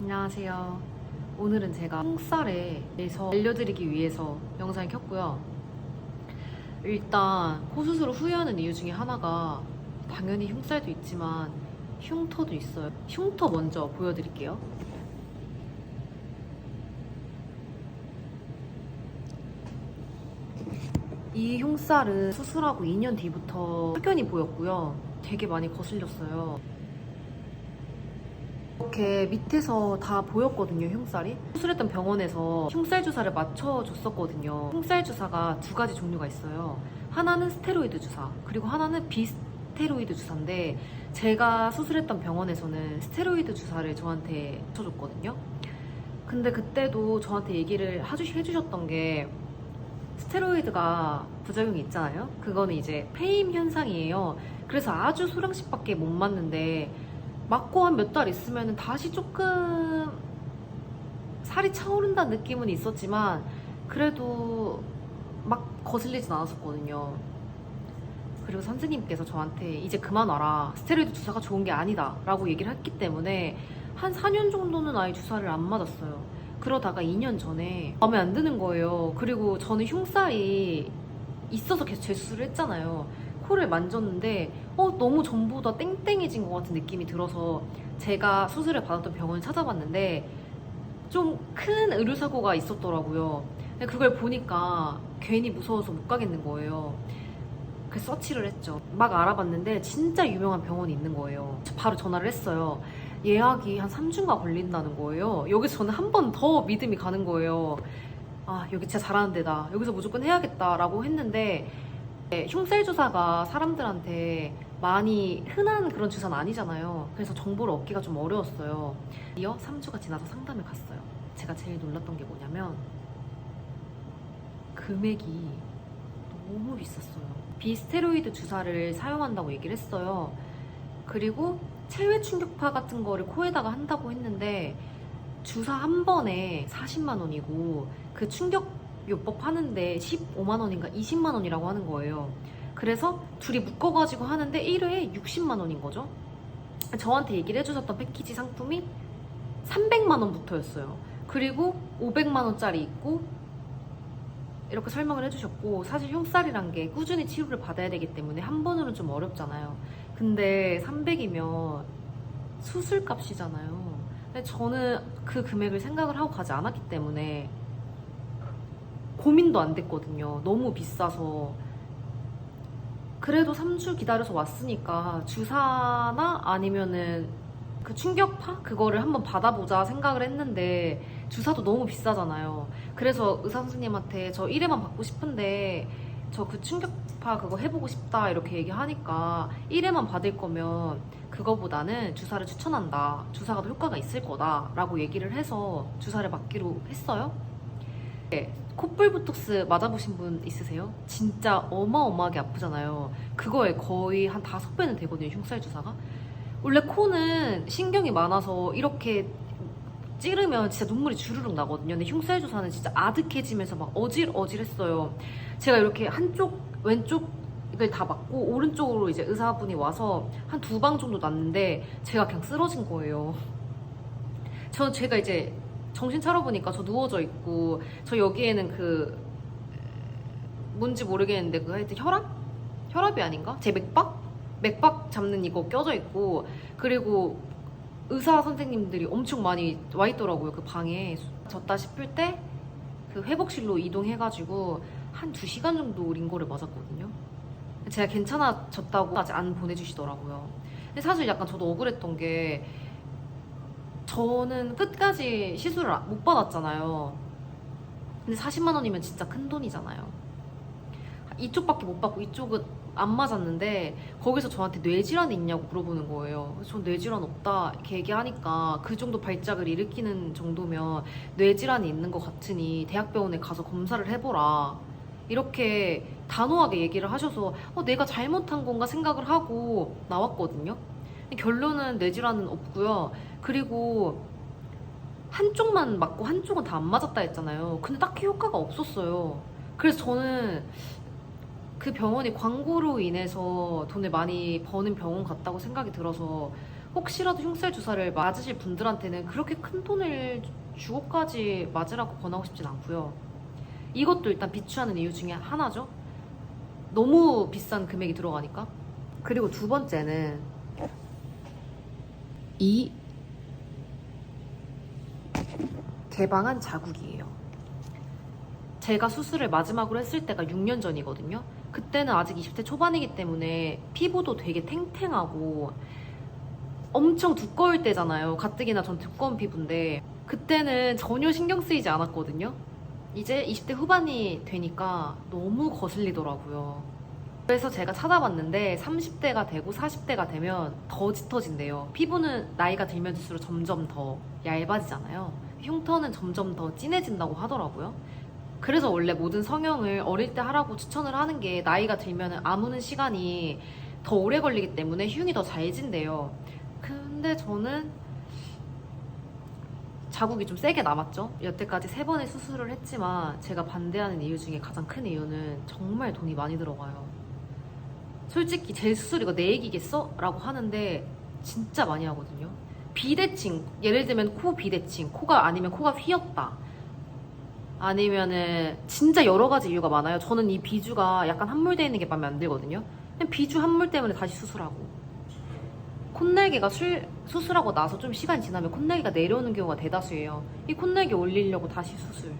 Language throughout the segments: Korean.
안녕하세요. 오늘은 제가 콩쌀에 대해서 알려드리기 위해서 영상을 켰고요. 일단 코수술을 후회하는 이유 중에 하나가 당연히 흉쌀도 있지만 흉터도 있어요. 흉터 먼저 보여드릴게요. 이 흉쌀은 수술하고 2년 뒤부터 확연히 보였고요. 되게 많이 거슬렸어요. 이렇게 밑에서 다 보였거든요, 흉살이. 수술했던 병원에서 흉살 주사를 맞춰줬었거든요. 흉살 주사가 두 가지 종류가 있어요. 하나는 스테로이드 주사, 그리고 하나는 비스테로이드 주사인데 제가 수술했던 병원에서는 스테로이드 주사를 저한테 맞춰줬거든요. 근데 그때도 저한테 얘기를 해주셨던 게 스테로이드가 부작용이 있잖아요. 그거는 이제 페임 현상이에요. 그래서 아주 소량씩밖에 못 맞는데 맞고 한 몇 달 있으면 다시 조금 살이 차오른다는 느낌은 있었지만 그래도 막 거슬리진 않았었거든요. 그리고 선생님께서 저한테 이제 그만 와라, 스테로이드 주사가 좋은 게 아니다 라고 얘기를 했기 때문에 한 4년 정도는 아예 주사를 안 맞았어요. 그러다가 2년 전에 마음에 안 드는 거예요. 그리고 저는 흉살이 있어서 계속 재수술을 했잖아요. 코를 만졌는데 너무 전보다 땡땡해진 것 같은 느낌이 들어서 제가 수술을 받았던 병원을 찾아봤는데 좀 큰 의료사고가 있었더라고요. 근데 그걸 보니까 괜히 무서워서 못 가겠는 거예요. 그래서 서치를 했죠. 막 알아봤는데 진짜 유명한 병원이 있는 거예요. 바로 전화를 했어요. 예약이 한 3주가 걸린다는 거예요. 여기서 저는 한 번 더 믿음이 가는 거예요. 아, 여기 진짜 잘하는 데다, 여기서 무조건 해야겠다라고 했는데 흉살 주사가 사람들한테 많이 흔한 그런 주사는 아니잖아요. 그래서 정보를 얻기가 좀 어려웠어요. 이어 3주가 지나서 상담을 갔어요. 제가 제일 놀랐던 게 뭐냐면 금액이 너무 비쌌어요. 비스테로이드 주사를 사용한다고 얘기를 했어요. 그리고 체외 충격파 같은 거를 코에다가 한다고 했는데 주사 한 번에 40만 원이고 그 충격요법 하는데 15만 원인가 20만 원이라고 하는 거예요. 그래서 둘이 묶어가지고 하는데 1회에 60만 원인 거죠. 저한테 얘기를 해주셨던 패키지 상품이 300만 원부터였어요. 그리고 500만 원짜리 있고 이렇게 설명을 해주셨고, 사실 흉살이란 게 꾸준히 치료를 받아야 되기 때문에 한 번으로는 좀 어렵잖아요. 근데 300이면 수술값이잖아요. 근데 저는 그 금액을 생각을 하고 가지 않았기 때문에 고민도 안 됐거든요. 너무 비싸서. 그래도 3주 기다려서 왔으니까 주사나 아니면은 그 충격파? 그거를 한번 받아보자 생각을 했는데 주사도 너무 비싸잖아요. 그래서 의사 선생님한테 저 1회만 받고 싶은데 저 그 충격파 그거 해보고 싶다 이렇게 얘기하니까 1회만 받을 거면 그거보다는 주사를 추천한다, 주사가 더 효과가 있을 거다 라고 얘기를 해서 주사를 맞기로 했어요. 네, 콧볼 보톡스 맞아보신 분 있으세요? 진짜 어마어마하게 아프잖아요. 그거에 거의 한 5배는 되거든요, 흉살 주사가. 원래 코는 신경이 많아서 이렇게 찌르면 진짜 눈물이 주르륵 나거든요. 근데 흉살 주사는 진짜 아득해지면서 막 어질어질했어요. 제가 이렇게 한쪽 왼쪽을 다 맞고 오른쪽으로 이제 의사분이 와서 한 2방 정도 났는데 제가 그냥 쓰러진 거예요. 제가 이제 정신 차려보니까 저 누워져 있고, 저 여기에는 그 뭔지 모르겠는데 그 하여튼 혈압이 아닌가? 제 맥박 잡는 이거 껴져 있고, 그리고 의사 선생님들이 엄청 많이 와 있더라고요, 그 방에. 졌다 싶을 때 그 회복실로 이동해가지고 한 2시간 정도 링거를 맞았거든요. 제가 괜찮아졌다고 아직 안 보내주시더라고요. 근데 사실 약간 저도 억울했던 게 저는 끝까지 시술을 못 받았잖아요. 근데 40만 원이면 진짜 큰 돈이잖아요. 이쪽밖에 못 받고 이쪽은 안 맞았는데 거기서 저한테 뇌질환이 있냐고 물어보는 거예요. 전 뇌질환 없다 이렇게 얘기하니까 그 정도 발작을 일으키는 정도면 뇌질환이 있는 것 같으니 대학병원에 가서 검사를 해보라 이렇게 단호하게 얘기를 하셔서 내가 잘못한 건가 생각을 하고 나왔거든요. 결론은 뇌질환은 없고요. 그리고 한쪽만 맞고 한쪽은 다 안 맞았다 했잖아요. 근데 딱히 효과가 없었어요. 그래서 저는 그 병원이 광고로 인해서 돈을 많이 버는 병원 같다고 생각이 들어서 혹시라도 흉쇄 주사를 맞으실 분들한테는 그렇게 큰 돈을 주고까지 맞으라고 권하고 싶진 않고요. 이것도 일단 비추하는 이유 중에 하나죠. 너무 비싼 금액이 들어가니까. 그리고 두 번째는 이 개방한 자국이에요. 제가 수술을 마지막으로 했을 때가 6년 전이거든요. 그때는 아직 20대 초반이기 때문에 피부도 되게 탱탱하고 엄청 두꺼울 때잖아요. 가뜩이나 전 두꺼운 피부인데 그때는 전혀 신경 쓰이지 않았거든요. 이제 20대 후반이 되니까 너무 거슬리더라고요. 그래서 제가 찾아봤는데 30대가 되고 40대가 되면 더 짙어진대요. 피부는 나이가 들면 들수록 점점 더 얇아지잖아요. 흉터는 점점 더 진해진다고 하더라고요. 그래서 원래 모든 성형을 어릴 때 하라고 추천을 하는 게 나이가 들면 아무는 시간이 더 오래 걸리기 때문에 흉이 더 잘 진대요. 근데 저는 자국이 좀 세게 남았죠. 여태까지 3번의 수술을 했지만 제가 반대하는 이유 중에 가장 큰 이유는 정말 돈이 많이 들어가요. 솔직히 제 수술 이거 내 얘기겠어? 라고 하는데 진짜 많이 하거든요. 비대칭, 예를 들면 코 비대칭, 코가 아니면 코가 휘었다, 아니면은 진짜 여러 가지 이유가 많아요. 저는 이 비주가 약간 함몰되어 있는 게 마음에 안 들거든요. 그냥 비주 함몰 때문에 다시 수술하고, 콧날개가 수술하고 나서 좀 시간이 지나면 콧날개가 내려오는 경우가 대다수예요. 이 콧날개 올리려고 다시 수술,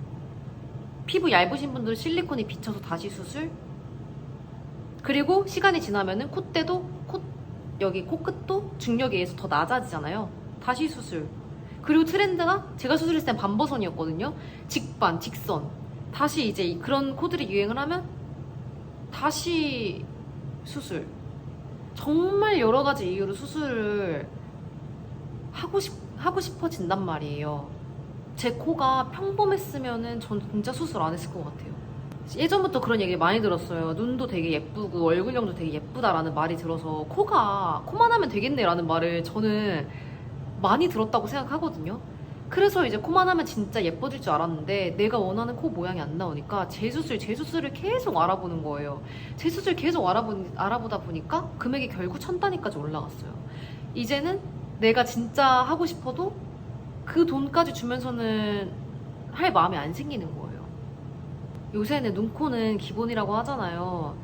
피부 얇으신 분들은 실리콘이 비쳐서 다시 수술, 그리고 시간이 지나면은 콧대도 여기 코끝도 중력에 의해서 더 낮아지잖아요. 다시 수술. 그리고 트렌드가 제가 수술했을 땐 반버선이었거든요. 직반, 직선. 다시 이제 그런 코들이 유행을 하면 다시 수술. 정말 여러 가지 이유로 수술을 하고 싶어진단 말이에요. 제 코가 평범했으면은 전 진짜 수술 안 했을 것 같아요. 예전부터 그런 얘기 많이 들었어요. 눈도 되게 예쁘고 얼굴형도 되게 예쁘다라는 말이 들어서 코만 하면 되겠네라는 말을 저는 많이 들었다고 생각하거든요. 그래서 이제 코만 하면 진짜 예뻐질 줄 알았는데 내가 원하는 코 모양이 안 나오니까 재수술을 계속 알아보는 거예요. 재수술 계속 알아보다 보니까 금액이 결국 1,000단위까지 올라갔어요. 이제는 내가 진짜 하고 싶어도 그 돈까지 주면서는 할 마음이 안 생기는 거예요. 요새는 눈코는 기본이라고 하잖아요.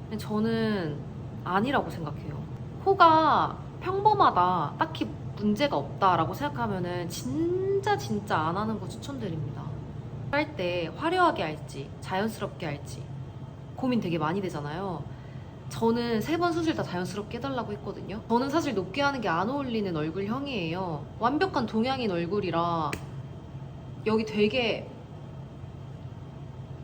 근데 저는 아니라고 생각해요. 코가 평범하다, 딱히 문제가 없다라고 생각하면은 진짜 안 하는 거 추천드립니다. 할 때 화려하게 할지 자연스럽게 할지 고민 되게 많이 되잖아요. 저는 3번 수술 다 자연스럽게 해달라고 했거든요. 저는 사실 높게 하는 게 안 어울리는 얼굴형이에요. 완벽한 동양인 얼굴이라 여기 되게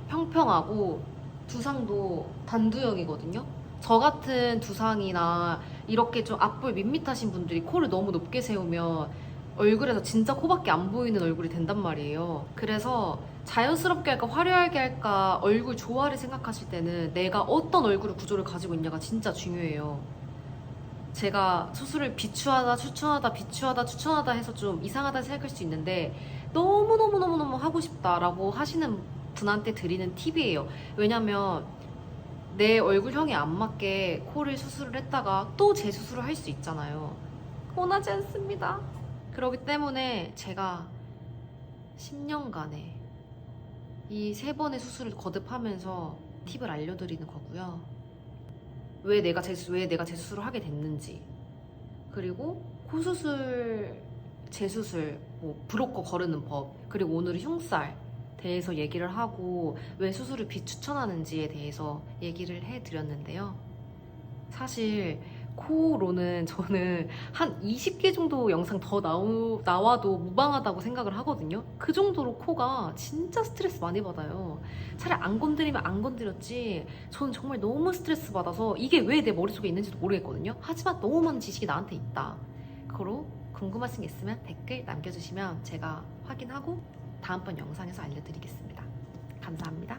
평평하고 두상도 단두형이거든요. 저 같은 두상이나 이렇게 좀 앞볼 밋밋하신 분들이 코를 너무 높게 세우면 얼굴에서 진짜 코밖에 안 보이는 얼굴이 된단 말이에요. 그래서 자연스럽게 할까 화려하게 할까 얼굴 조화를 생각하실 때는 내가 어떤 얼굴 구조를 가지고 있냐가 진짜 중요해요. 제가 수술을 비추하다 추천하다 해서 좀 이상하다 생각할 수 있는데 너무너무 하고 싶다라고 하시는 분한테 드리는 팁이에요. 왜냐면 내 얼굴형에 안 맞게 코를 수술을 했다가 또 재수술을 할 수 있잖아요. 원하지 않습니다. 그렇기 때문에 제가 10년간에 이 3번의 수술을 거듭하면서 팁을 알려드리는 거고요. 왜 내가 재수술을 하게 됐는지, 그리고 코수술, 재수술, 뭐 브로커 거르는 법, 그리고 오늘은 흉살 대해서 얘기를 하고 왜 수술을 비추천하는지에 대해서 얘기를 해드렸는데요. 사실 코로는 저는 한 20개 정도 영상 더 나와도 무방하다고 생각을 하거든요. 그 정도로 코가 진짜 스트레스 많이 받아요. 차라리 안 건드리면 안 건드렸지 저는 정말 너무 스트레스 받아서 이게 왜 내 머릿속에 있는지도 모르겠거든요. 하지만 너무 많은 지식이 나한테 있다. 그거로 궁금하신 게 있으면 댓글 남겨주시면 제가 확인하고 다음번 영상에서 알려드리겠습니다. 감사합니다.